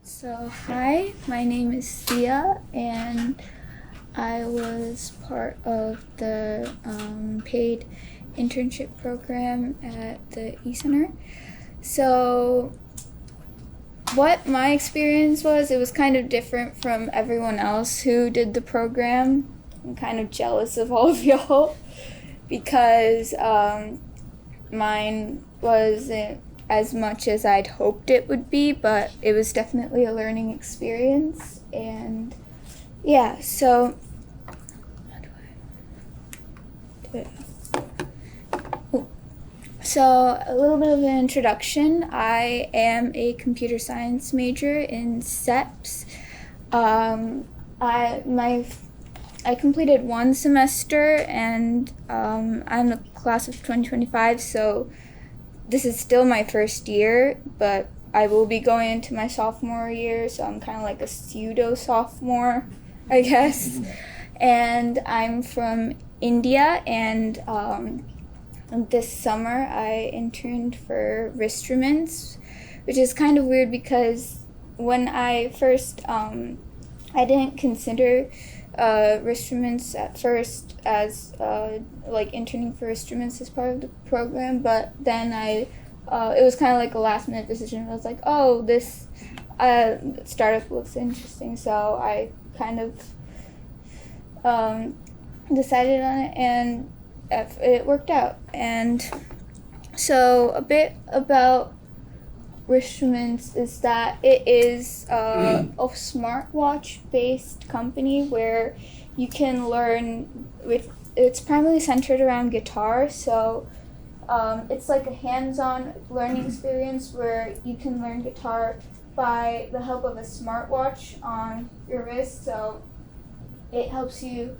So, hi, my name is Sia, and I was part of the paid internship program at the eCenter. So, what my experience was, it was kind of different from everyone else who did the program. I'm kind of jealous of all of y'all because mine wasn't as much as I'd hoped it would be, but it was definitely a learning experience. And yeah, so how do I do it? Oh. So a little bit of an introduction. I am a computer science major in SEPS. I completed one semester, and I'm the class of 2025, so this is still my first year, but I will be going into my sophomore year, so I'm kind of like a pseudo-sophomore, I guess. And I'm from India, and this summer I interned for Wristruments, which is kind of weird because when I first, I didn't consider Wristruments at first as like interning for Wristruments as part of the program, but then it was kind of like a last minute decision. I was like, oh, this startup looks interesting, so I kind of decided on it, and it worked out. And so a bit about Wristruments is that it is a smartwatch-based company where you can learn it's primarily centered around guitar, so it's like a hands-on learning experience where you can learn guitar by the help of a smartwatch on your wrist. So it helps you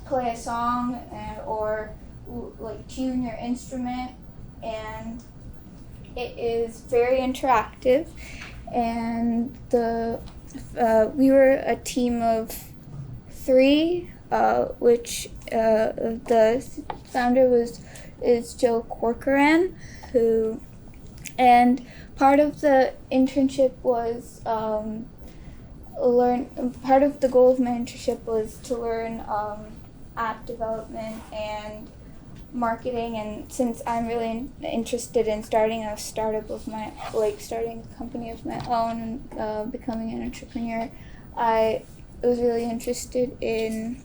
play a song or like tune your instrument, and it is very interactive. And we were a team of 3, which the founder is Joe Corcoran, and part of the internship was part of the goal of my internship was to learn app development and marketing. And since I'm really interested in starting a startup of starting a company of my own and becoming an entrepreneur, I was really interested in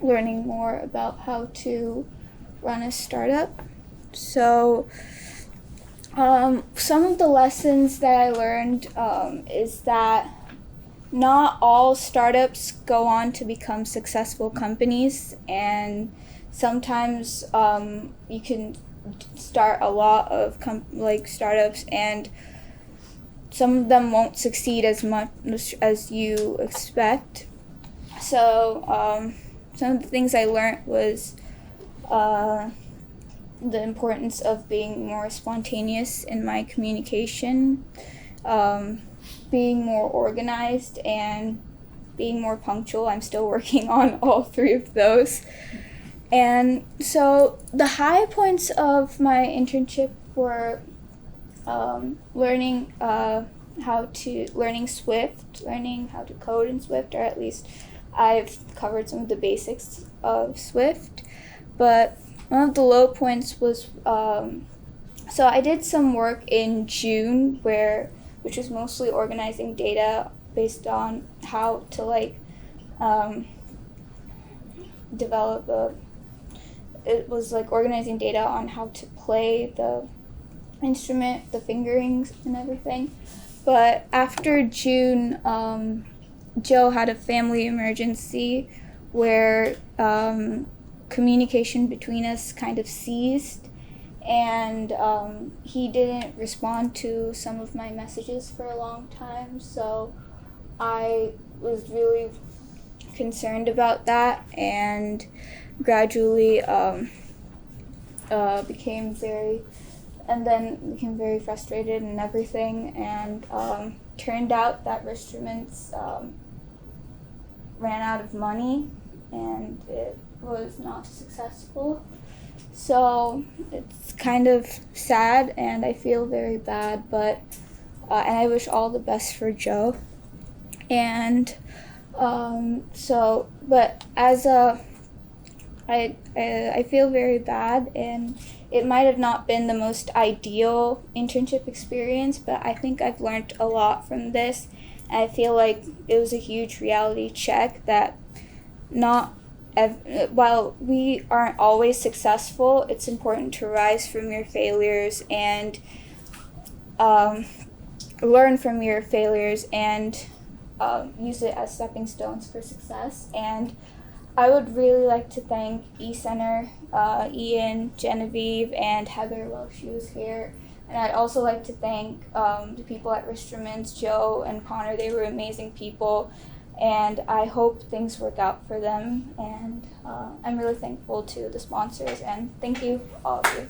learning more about how to run a startup. So some of the lessons that I learned is that not all startups go on to become successful companies, and sometimes you can start a lot of startups, and some of them won't succeed as much as you expect. So some of the things I learned was the importance of being more spontaneous in my communication, being more organized, and being more punctual. I'm still working on all 3 of those. And so the high points of my internship were learning Swift, learning how to code in Swift, or at least I've covered some of the basics of Swift. But one of the low points was, so I did some work in June which was mostly organizing data based on how to develop it was like organizing data on how to play the instrument, the fingerings and everything. But after June, Joe had a family emergency where communication between us kind of ceased, and he didn't respond to some of my messages for a long time. So I was really concerned about that, and gradually became very frustrated and everything. And turned out that Wristruments ran out of money, and it was not successful. So it's kind of sad, and I feel very bad, but and I wish all the best for Joe. And but as I feel very bad, and it might have not been the most ideal internship experience, but I think I've learned a lot from this. And I feel like it was a huge reality check that while we aren't always successful, it's important to rise from your failures and learn from your failures and use it as stepping stones for success. And I would really like to thank eCenter, Ian, Genevieve, and Heather while she was here. And I'd also like to thank the people at Wristruments, Joe and Connor. They were amazing people, and I hope things work out for them. And I'm really thankful to the sponsors, and thank you, all of you.